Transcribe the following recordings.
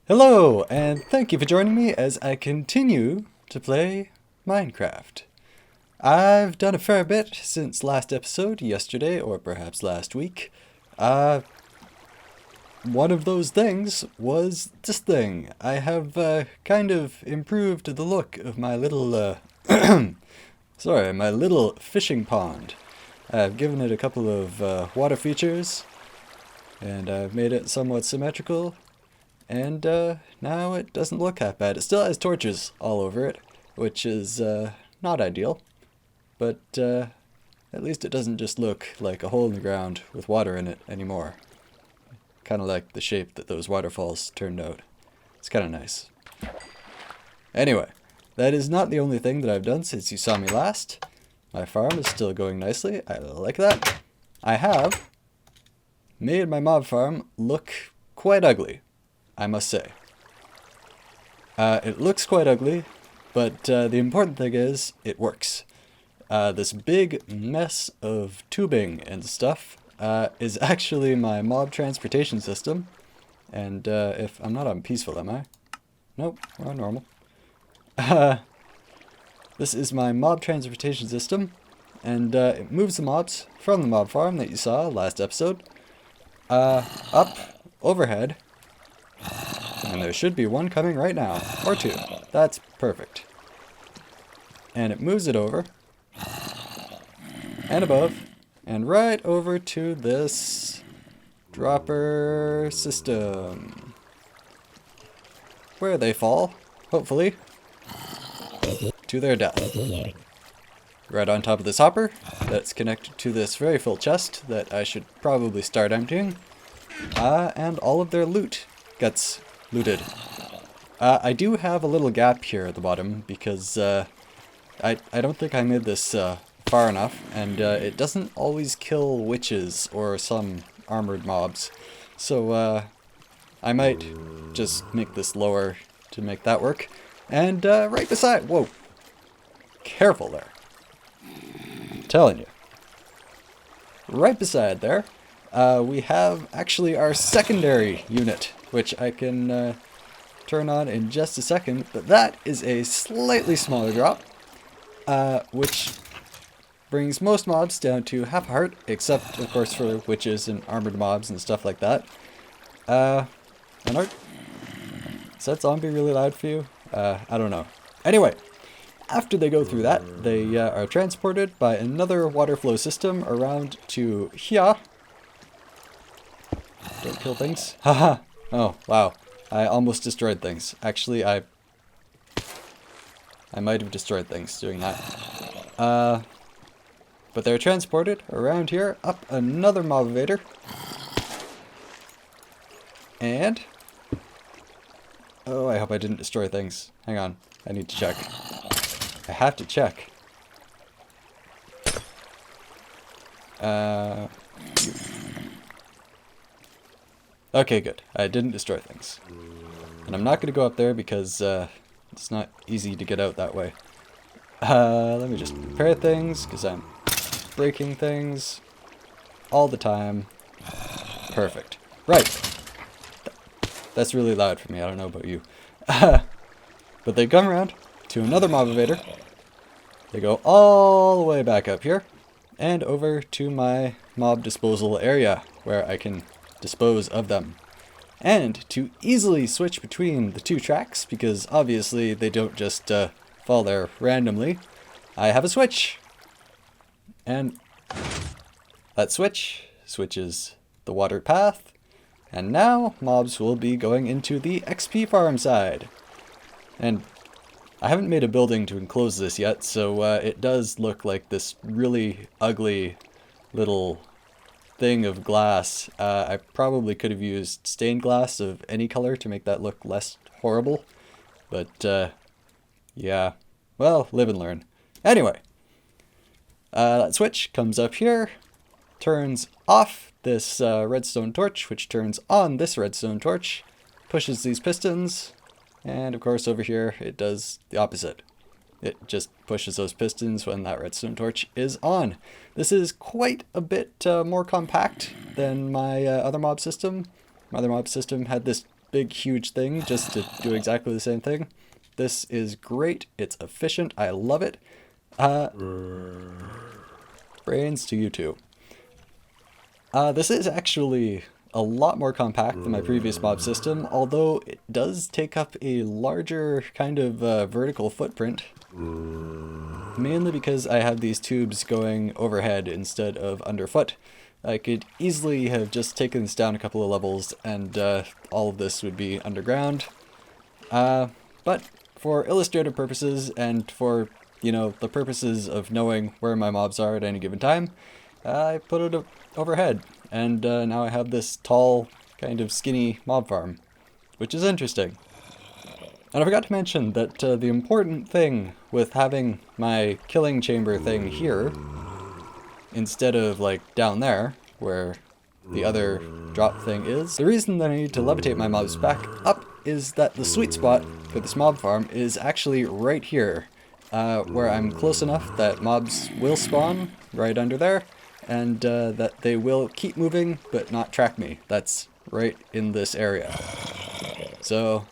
Hello, and thank you for joining me as I continue to play Minecraft. I've done a fair bit since last episode, yesterday, or perhaps last week. One of those things was this thing. I have kind of improved the look of my little, my little fishing pond. I've given it a couple of water features, and I've made it somewhat symmetrical. And now it doesn't look that bad. It still has torches all over it, which is not ideal. But at least it doesn't just look like a hole in the ground with water in it anymore. Kind of like the shape that those waterfalls turned out. It's kind of nice. Anyway, that is not the only thing that I've done since you saw me last. My farm is still going nicely. I like that. I have made my mob farm look quite ugly, I must say. It looks quite ugly, but the important thing is it works. This big mess of tubing and stuff is actually my mob transportation system. And if I'm not on peaceful, am I? Nope, we're on normal. This is my mob transportation system, and it moves the mobs from the mob farm that you saw last episode up overhead. And there should be one coming right now, or two. That's perfect. And it moves it over, and above, and right over to this dropper system, where they fall, hopefully, to their death. Right on top of this hopper, that's connected to this very full chest that I should probably start emptying, and all of their loot gets looted. I do have a little gap here at the bottom because I don't think I made this far enough, and it doesn't always kill witches or some armored mobs. So I might just make this lower to make that work. And right beside, whoa, careful there. I'm telling you. Right beside there, we have actually our secondary unit, which I can turn on in just a second, but that is a slightly smaller drop, which brings most mobs down to half a heart, except of course for witches and armored mobs and stuff like that. And is that zombie really loud for you? I don't know. Anyway, after they go through that, they are transported by another water flow system around to here. Don't kill things. Haha. Oh, wow. I almost destroyed things. Actually, I might have destroyed things doing that. But they're transported around here, up another mob evader. And oh, I hope I didn't destroy things. Hang on. I need to check. I have to check. Okay, good. I didn't destroy things. And I'm not going to go up there because it's not easy to get out that way. Let me just repair things because I'm breaking things all the time. Perfect. Right. That's really loud for me. I don't know about you. But they come around to another mob evader. They go all the way back up here and over to my mob disposal area where I can dispose of them. And to easily switch between the two tracks, because obviously they don't just fall there randomly, I have a switch. And that switch switches the water path, and now mobs will be going into the XP farm side. And I haven't made a building to enclose this yet, so it does look like this really ugly little thing of glass. I probably could have used stained glass of any color to make that look less horrible. But, yeah. Well, live and learn. Anyway. That switch comes up here, turns off this redstone torch, which turns on this redstone torch, pushes these pistons, and of course over here it does the opposite. It just pushes those pistons when that redstone torch is on. This is quite a bit more compact than my other mob system. My other mob system had this big huge thing just to do exactly the same thing. This is great. It's efficient. I love it. Brains to you too. This is actually a lot more compact than my previous mob system, although it does take up a larger kind of vertical footprint. Mainly because I have these tubes going overhead instead of underfoot. I could easily have just taken this down a couple of levels and all of this would be underground. But for illustrative purposes and for, you know, the purposes of knowing where my mobs are at any given time, I put it overhead. And now I have this tall, kind of skinny mob farm, which is interesting. And I forgot to mention that the important thing with having my killing chamber thing here, instead of like down there, where the other drop thing is, the reason that I need to levitate my mobs back up is that the sweet spot for this mob farm is actually right here, where I'm close enough that mobs will spawn right under there, and that they will keep moving but not track me. That's right in this area. So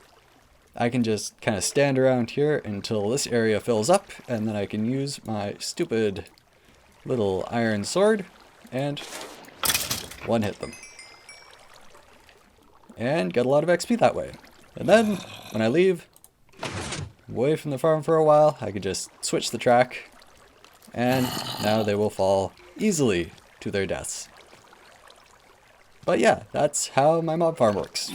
I can just kind of stand around here until this area fills up, and then I can use my stupid little iron sword and one hit them. And get a lot of XP that way. And then, when I leave, away from the farm for a while, I can just switch the track, and now they will fall easily to their deaths. But yeah, that's how my mob farm works.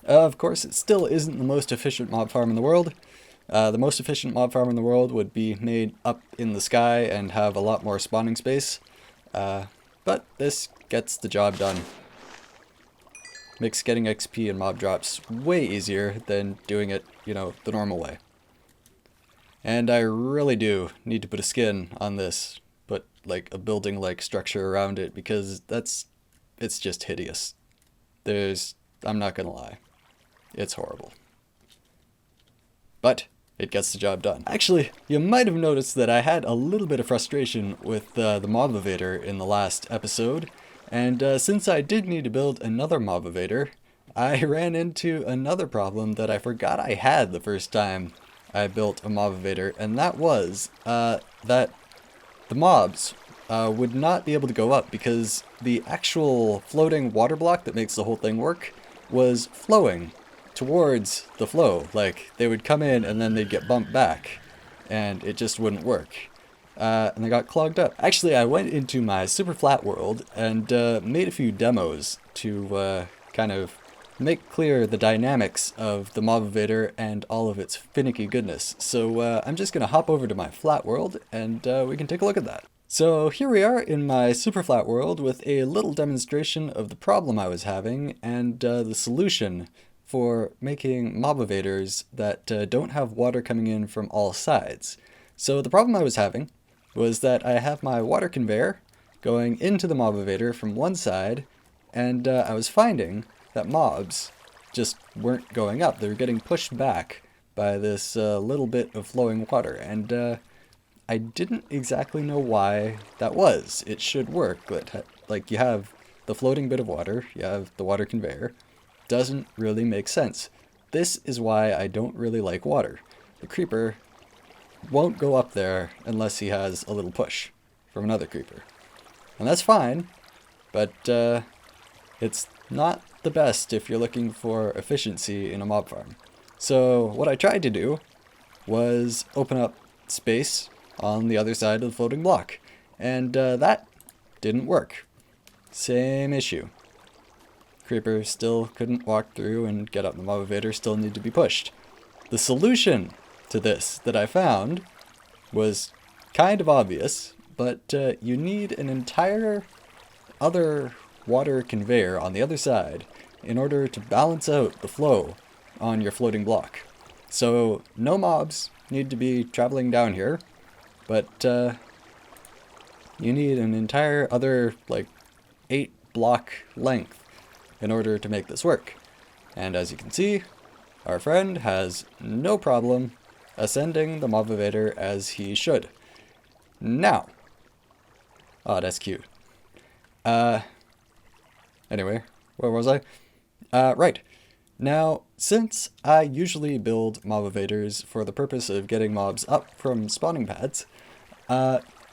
Of course, it still isn't the most efficient mob farm in the world. The most efficient mob farm in the world would be made up in the sky and have a lot more spawning space. But this gets the job done. Makes getting XP and mob drops way easier than doing it, you know, the normal way. And I really do need to put a skin on this, put like a building-like structure around it, because it's just hideous. I'm not gonna lie, it's horrible. But it gets the job done. Actually, you might have noticed that I had a little bit of frustration with the mob evader in the last episode, and since I did need to build another mob evader, I ran into another problem that I forgot I had the first time I built a mob evader, and that was that the mobs would not be able to go up because the actual floating water block that makes the whole thing work was flowing towards the flow. Like, they would come in and then they'd get bumped back, and it just wouldn't work. And they got clogged up. Actually, I went into my super flat world and made a few demos to kind of make clear the dynamics of the mob evader and all of its finicky goodness. So I'm just going to hop over to my flat world and we can take a look at that. So here we are in my super flat world with a little demonstration of the problem I was having and the solution for making mob evaders that don't have water coming in from all sides. So the problem I was having was that I have my water conveyor going into the mob evader from one side, and I was finding that mobs just weren't going up. They were getting pushed back by this little bit of flowing water, and I didn't exactly know why that was. It should work, but like, you have the floating bit of water, you have the water conveyor. Doesn't really make sense. This is why I don't really like water. The creeper won't go up there unless he has a little push from another creeper. And that's fine, but it's not the best if you're looking for efficiency in a mob farm. So what I tried to do was open up space on the other side of the floating block, and that didn't work. Same issue. Creeper still couldn't walk through and get up. The mob evader still needed to be pushed. The solution to this that I found was kind of obvious, but you need an entire other water conveyor on the other side in order to balance out the flow on your floating block. So no mobs need to be traveling down here, but you need an entire other like 8 block length in order to make this work. And as you can see, our friend has no problem ascending the mob evader as he should. Now, oh, that's cute. Anyway, where was I? Right. Now, since I usually build mob evaders for the purpose of getting mobs up from spawning pads,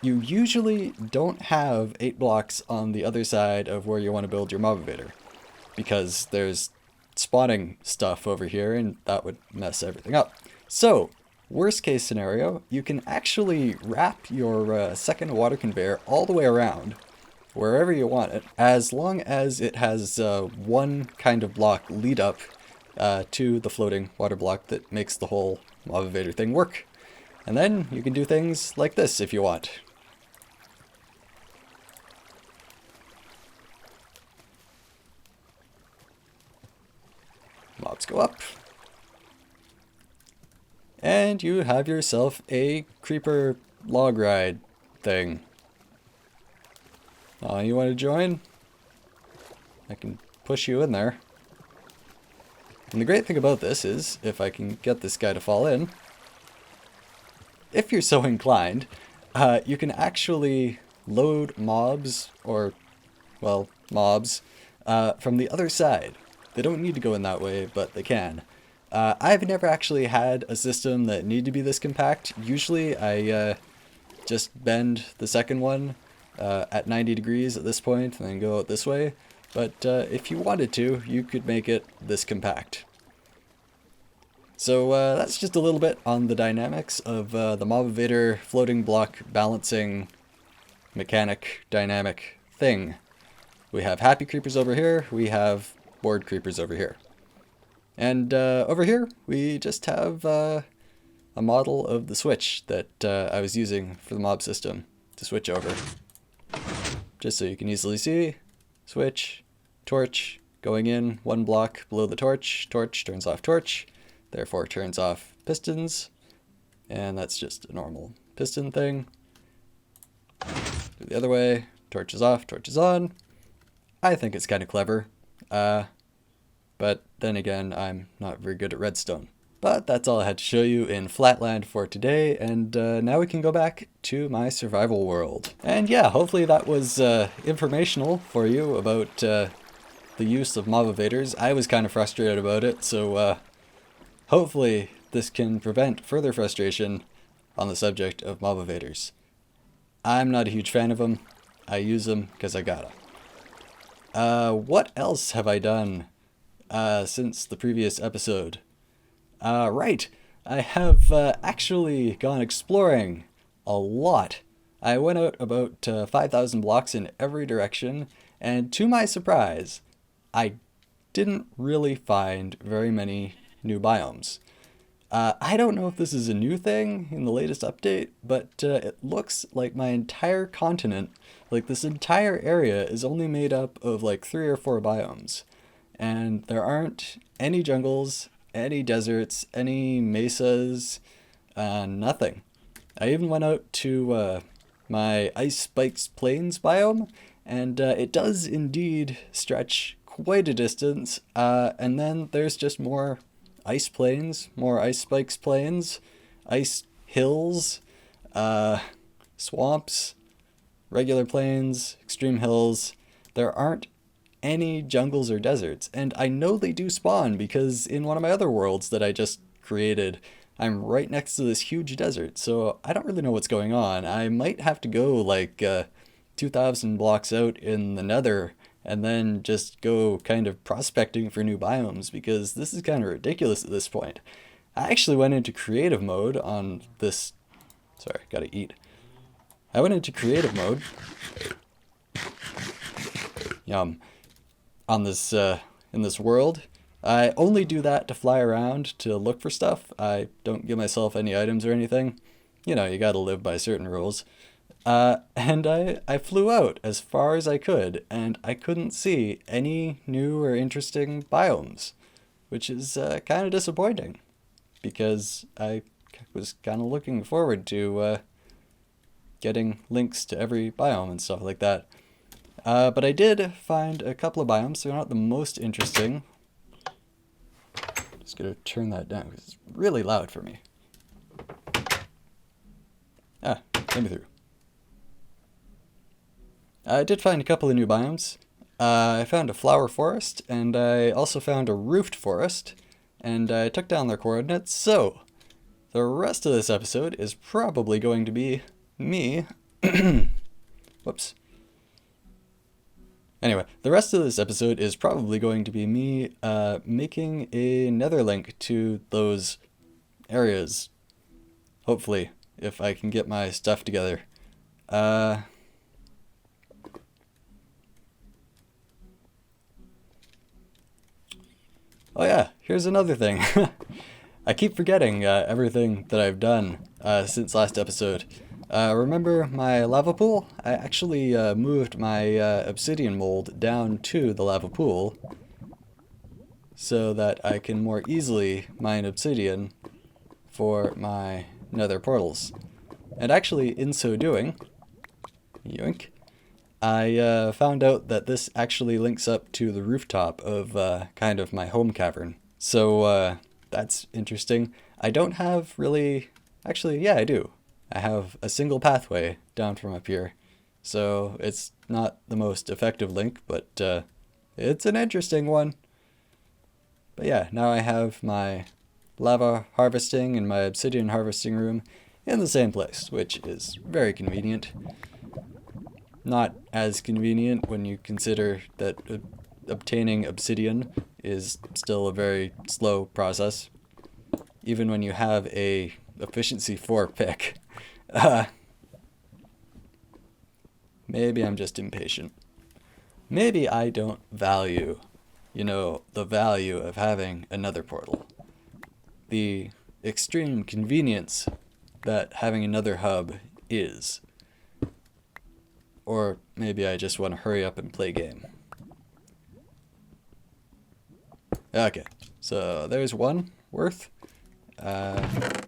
you usually don't have 8 blocks on the other side of where you want to build your mob evader, because there's spawning stuff over here and that would mess everything up. So, worst case scenario, you can actually wrap your second water conveyor all the way around, wherever you want it, as long as it has one kind of block lead up to the floating water block that makes the whole mob evader thing work. And then you can do things like this if you want. Mobs go up. And you have yourself a creeper log ride thing. You want to join? I can push you in there. And the great thing about this is, if I can get this guy to fall in, if you're so inclined, you can actually load mobs, or, well, mobs, from the other side. They don't need to go in that way, but they can. I've never actually had a system that needed to be this compact. Usually I just bend the second one at 90 degrees at this point and then go out this way. But if you wanted to, you could make it this compact. So that's just a little bit on the dynamics of the mob evader floating block balancing mechanic dynamic thing. We have happy creepers over here, we have bored creepers over here. And over here, we just have a model of the switch that I was using for the mob system to switch over. Just so you can easily see, switch, torch, going in one block below the torch, torch turns off torch, therefore turns off pistons, and that's just a normal piston thing. Do the other way, torch is off, torch is on. I think it's kind of clever. But then again, I'm not very good at redstone. But that's all I had to show you in Flatland for today, and now we can go back to my survival world. And yeah, hopefully that was informational for you about the use of mob evaders. I was kind of frustrated about it, so hopefully this can prevent further frustration on the subject of mob evaders. I'm not a huge fan of them. I use them because I gotta. What else have I done since the previous episode? Right, I have actually gone exploring a lot. I went out about 5,000 blocks in every direction, and to my surprise, I didn't really find very many new biomes. I don't know if this is a new thing in the latest update, but it looks like my entire continent, like this entire area, is only made up of like 3 or 4 biomes. And there aren't any jungles, any deserts, any mesas, nothing. I even went out to my Ice Spikes Plains biome, and it does indeed stretch quite a distance, and then there's just more ice plains, more Ice Spikes Plains, ice hills, swamps, regular plains, extreme hills. There aren't any jungles or deserts, and I know they do spawn because in one of my other worlds that I just created, I'm right next to this huge desert, so I don't really know what's going on. I might have to go like 2,000 blocks out in the nether and then just go kind of prospecting for new biomes, because this is kind of ridiculous at this point. I actually went into creative mode on this. Sorry, gotta eat. I went into creative mode. Yum. On this, in this world. I only do that to fly around to look for stuff. I don't give myself any items or anything. You know, you gotta live by certain rules. And I flew out as far as I could, and I couldn't see any new or interesting biomes, which is kind of disappointing, because I was kind of looking forward to getting links to every biome and stuff like that. But I did find a couple of biomes. They're not the most interesting. Just gonna turn that down because it's really loud for me. Let me through. I did find a couple of new biomes. I found a flower forest, and I also found a roofed forest, and I took down their coordinates, so the rest of this episode is probably going to be me. Whoops. Anyway, the rest of this episode is probably going to be me making a nether link to those areas. Hopefully, if I can get my stuff together. Oh yeah, here's another thing. I keep forgetting everything that I've done since last episode. Remember my lava pool? I actually moved my obsidian mold down to the lava pool so that I can more easily mine obsidian for my nether portals. And actually, in so doing, yoink, I found out that this actually links up to the rooftop of kind of my home cavern. So that's interesting. I don't have really... Actually, yeah, I do. I have a single pathway down from up here. So it's not the most effective link, but it's an interesting one. But yeah, now I have my lava harvesting and my obsidian harvesting room in the same place, which is very convenient. Not as convenient when you consider that obtaining obsidian is still a very slow process, even when you have a efficiency 4 pick. Maybe I'm just impatient. Maybe I don't value, the value of having another portal. The extreme convenience that having another hub is. Or maybe I just want to hurry up and play game. Okay, so there's one worth. Why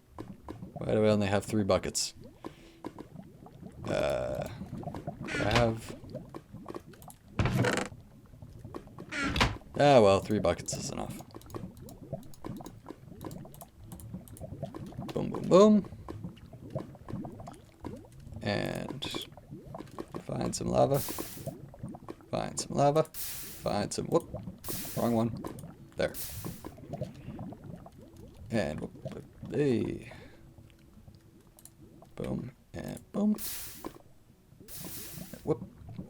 do I only have 3 buckets? Do I have... Ah, well, 3 buckets is enough. Boom, boom, boom. And find some lava. Find some lava. Find some... Whoop. Wrong one. There. And whoop. Hey. Boom. And boom. Whoop.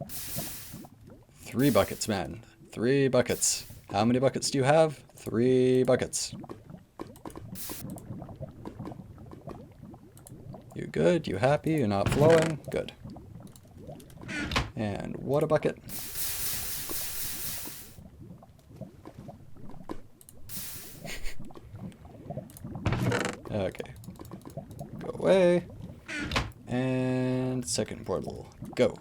3 buckets, man. 3 buckets. How many buckets do you have? 3 buckets. You good? You happy? You're not flowing? Good. And what a bucket. Okay. Go away. And second portal. Go.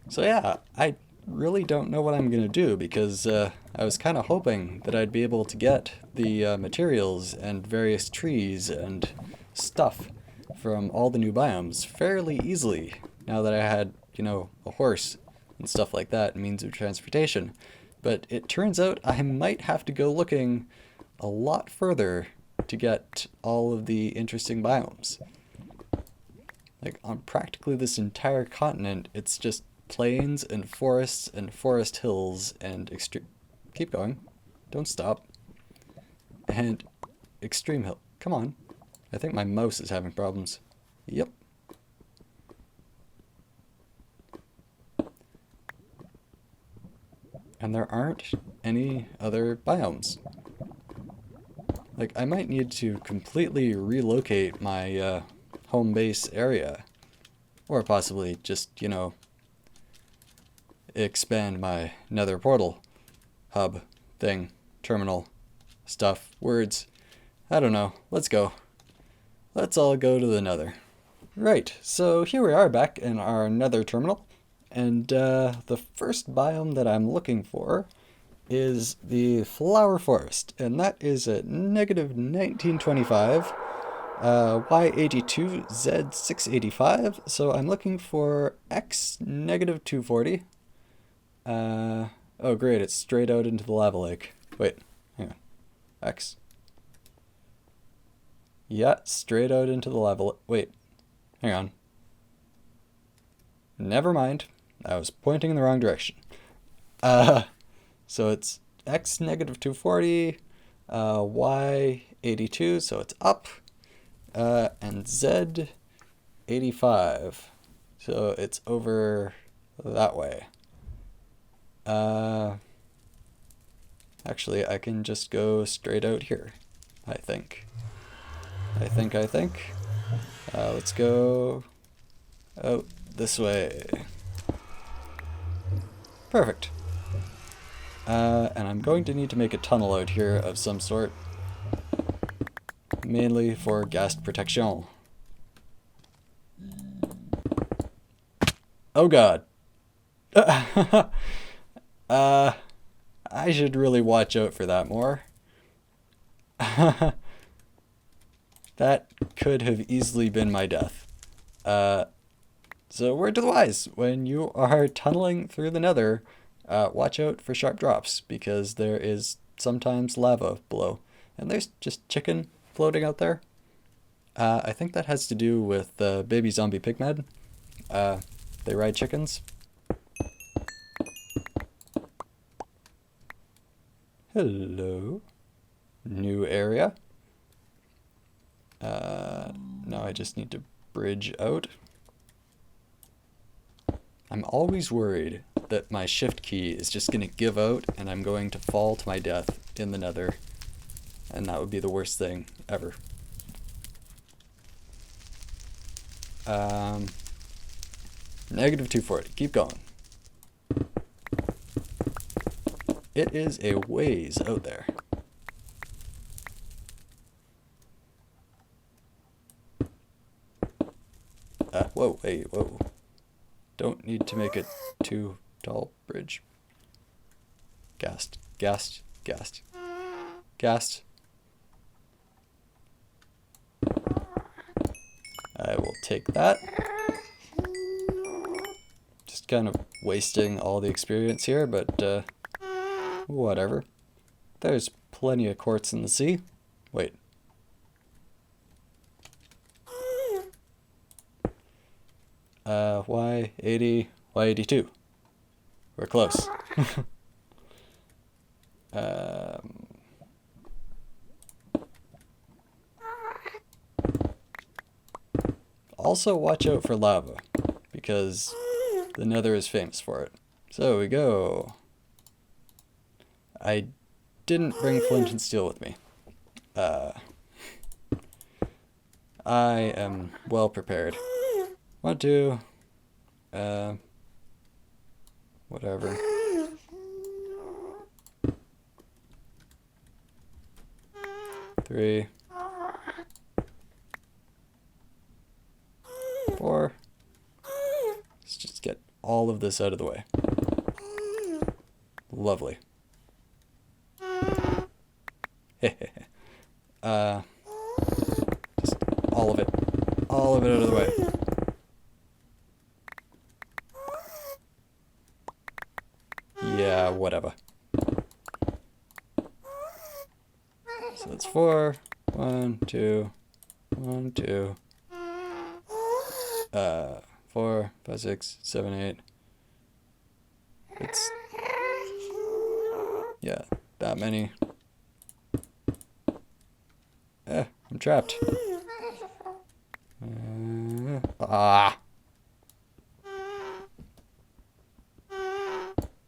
So yeah, I really don't know what I'm gonna do because I was kind of hoping that I'd be able to get the materials and various trees and stuff from all the new biomes fairly easily now that I had, a horse and stuff like that, means of transportation. But it turns out I might have to go looking a lot further to get all of the interesting biomes. Like on practically this entire continent, it's just plains and forest hills and extreme... Keep going. Don't stop. And extreme hill. Come on. I think my mouse is having problems. Yep. And there aren't any other biomes. Like, I might need to completely relocate my home base area. Or possibly just, expand my nether portal hub thing, terminal, stuff, words. I don't know. Let's go. Let's all go to the nether. Right, so here we are back in our nether terminal. And the first biome that I'm looking for is the flower forest. And that is at negative 1925. Y82, Z685. So I'm looking for X negative 240. Oh great, it's straight out into the lava lake. Wait, hang on. X. Yeah, straight out into the lava lake. Wait, hang on. never mind. I was pointing in the wrong direction. So it's x negative 240, y 82, so it's up, and z 85, so it's over that way. Actually, I can just go straight out here, I think. Let's go out this way. Perfect. And I'm going to need to make a tunnel out here of some sort, mainly for GHAST protection. Oh god. I should really watch out for that more. That could have easily been my death. So word to the wise, when you are tunneling through the nether, watch out for sharp drops, because there is sometimes lava below. And there's just chicken floating out there. I think that has to do with baby zombie pigmen. They ride chickens. Hello. New area. Now I just need to bridge out. I'm always worried that my shift key is just going to give out and I'm going to fall to my death in the nether. And that would be the worst thing ever. Negative 240. Keep going. It is a ways out there. Whoa, hey, whoa. Don't need to make it too tall bridge. GHAST. I will take that. Just kind of wasting all the experience here, but whatever. There's plenty of quartz in the sea. Wait. Y80, Y82. We're close. Also watch out for lava, because the nether is famous for it. So we go. I didn't bring flint and steel with me. I am well prepared. 1, 2, whatever. 3, 4. Let's just get all of this out of the way. Lovely. Just all of it out of the way. Yeah, whatever. So that's 4. 1, 2, 1, 2. 4, 5, 6, 7, 8. It's, yeah, that many. I'm trapped.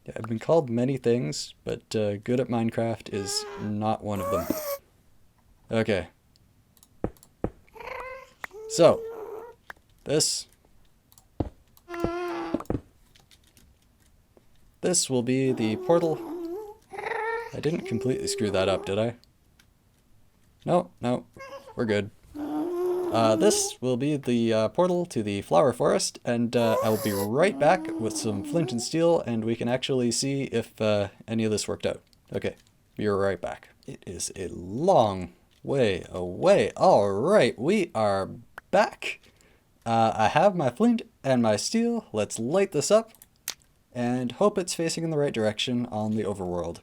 Yeah, I've been called many things, but good at Minecraft is not one of them. Okay. So, this will be the portal. I didn't completely screw that up, did I? No, we're good. This will be the portal to the flower forest, and I'll be right back with some flint and steel, and we can actually see if any of this worked out. Okay, be right back. It is a long way away. All right, we are back. I have my flint and my steel. Let's light this up and hope it's facing in the right direction on the overworld.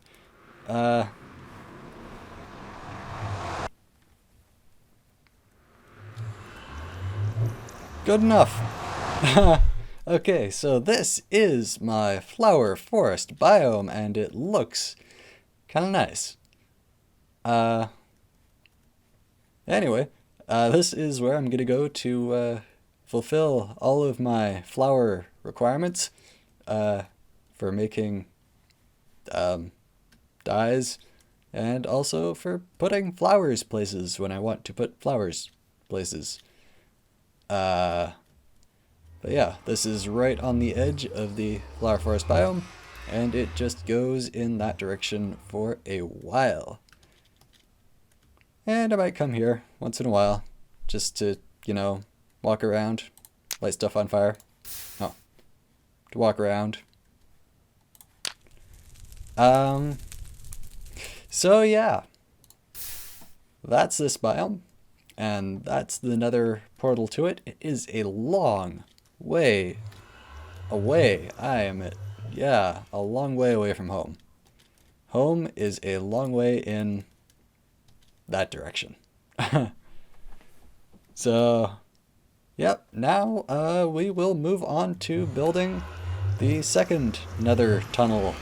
Good enough. Okay, so this is my flower forest biome, and it looks kind of nice. Anyway, this is where I'm gonna go to fulfill all of my flower requirements for making dyes, and also for putting flowers places when I want to put flowers places. But yeah, this is right on the edge of the flower forest biome, and it just goes in that direction for a while. And I might come here once in a while, just to, walk around, light stuff on fire. Oh, to walk around. So yeah, that's this biome, and that's the nether portal to it. It is a long way away. I am a long way away from home. Home is a long way in that direction. So, yep, now we will move on to building the second nether tunnel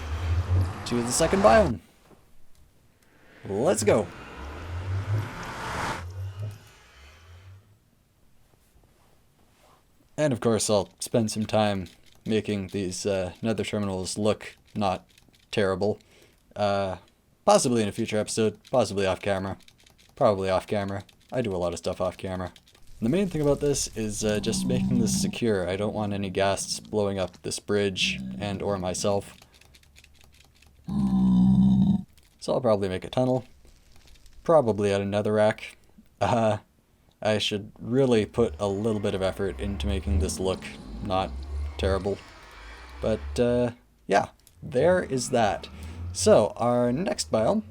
to the second biome. Let's go. And of course, I'll spend some time making these nether terminals look not terrible. Possibly in a future episode, possibly off camera. Probably off camera. I do a lot of stuff off camera. The main thing about this is just making this secure. I don't want any ghasts blowing up this bridge and or myself. So I'll probably make a tunnel. Probably at a netherrack. I should really put a little bit of effort into making this look not terrible. But yeah, there is that. So our next biome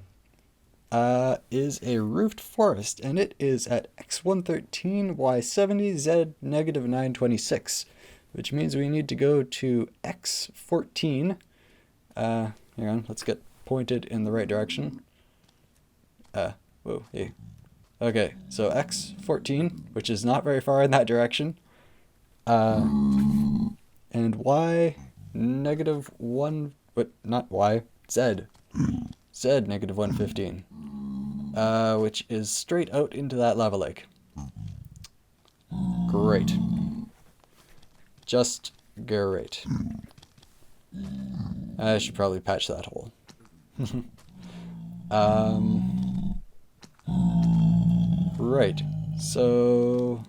is a roofed forest, and it is at x113, y70, z negative 926, which means we need to go to x14. Hang on, let's get pointed in the right direction. Whoa, hey. Okay, so x14, which is not very far in that direction. And y negative 1, what, not y, z. Z negative 115. Which is straight out into that lava lake. Great. Just great. I should probably patch that hole. Right. So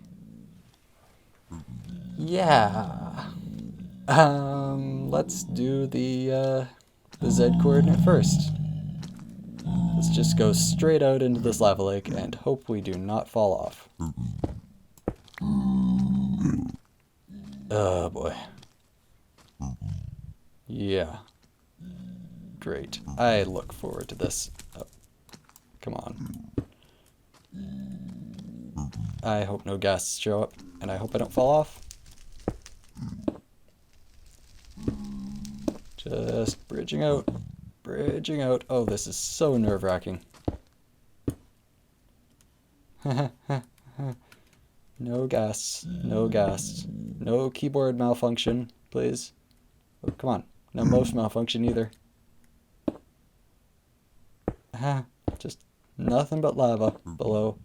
yeah. Let's do the Z coordinate first. Let's just go straight out into this lava lake and hope we do not fall off. Oh boy. Yeah. Great. I look forward to this. Oh, come on. I hope no ghasts show up, and I hope I don't fall off. Just bridging out. Bridging out. Oh, this is so nerve-wracking. No ghasts. No ghasts. No keyboard malfunction, please. Oh, come on. No mouse malfunction either. Just nothing but lava below.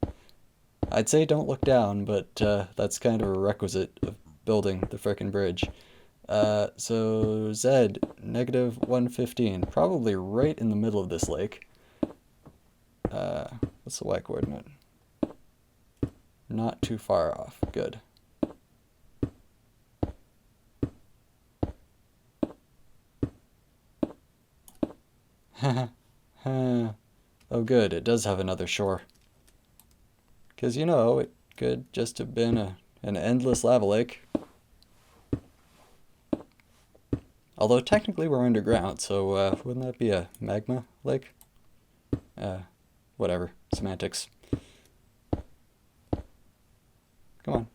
I'd say don't look down, but that's kind of a requisite of building the frickin' bridge. So Z, negative 115, probably right in the middle of this lake. What's the Y coordinate? Not too far off. Good. Oh good, it does have another shore. Because, it could just have been an endless lava lake. Although technically we're underground, so wouldn't that be a magma lake? Whatever. Semantics. Come on.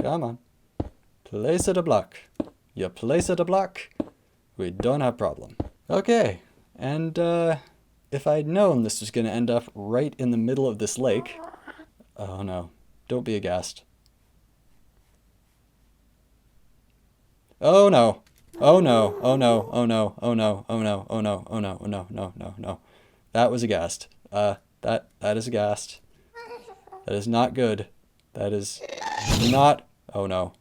Come on. Place it a block. You place it a block, we don't have problem. Okay, and if I'd known this was going to end up right in the middle of this lake... Oh no, don't be aghast. Oh no. Oh no. Oh no. Oh no. Oh no. Oh no. Oh no. Oh no. Oh no. No. No. No. That was a ghast. That is a ghast. That is not good. That is not. Oh no.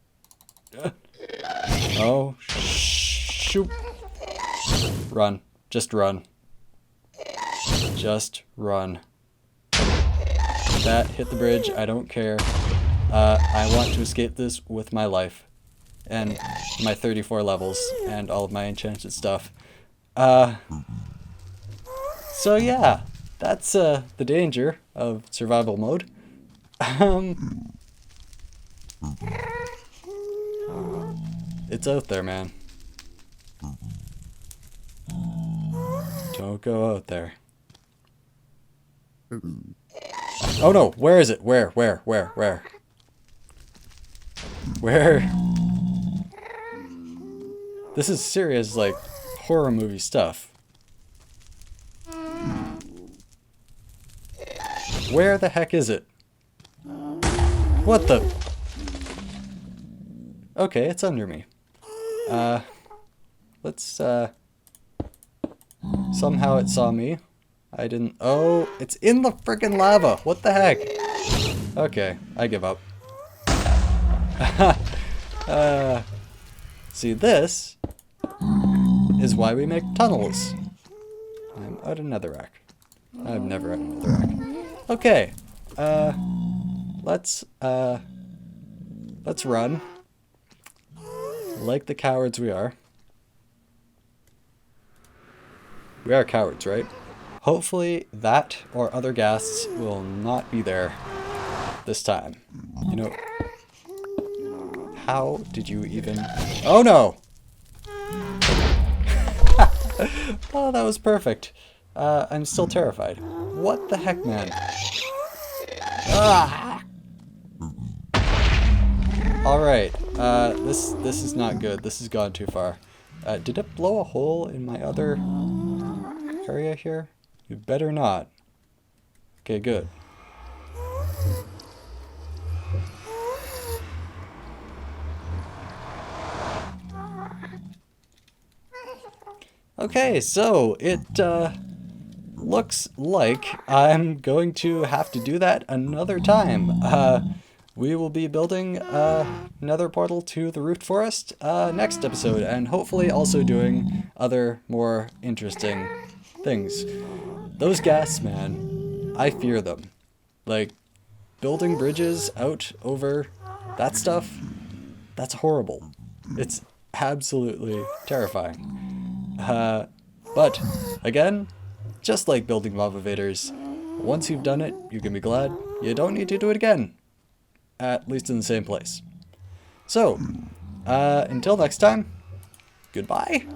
Oh shoot. Run. Just run. Just run. That hit the bridge. I don't care. I want to escape this with my life. And my 34 levels. And all of my enchanted stuff. So yeah. That's the danger of survival mode. It's out there, man. Don't go out there. Oh no, where is it? Where? Where? This is serious, like, horror movie stuff. Where the heck is it? What the? Okay, it's under me. Let's, somehow it saw me. I didn't. Oh, it's in the freaking lava. What the heck? Okay, I give up. See, this is why we make tunnels. I'm out of netherrack. I'm never out of netherrack. Okay. Let's run. Like the cowards we are. We are cowards, right? Hopefully that or other ghasts will not be there this time. You know, how did you even... Oh no! Oh, that was perfect. I'm still terrified. What the heck, man? Ah! Alright, this is not good. This has gone too far. Did it blow a hole in my other area here? You better not. Okay, good. Okay, so it looks like I'm going to have to do that another time. We will be building another portal to the Root Forest next episode, and hopefully also doing other more interesting things. Those ghasts, man, I fear them. Like, building bridges out over that stuff, that's horrible. It's absolutely terrifying. But, again, just like building lava vaders, once you've done it, you can be glad you don't need to do it again. At least in the same place. So, until next time, goodbye.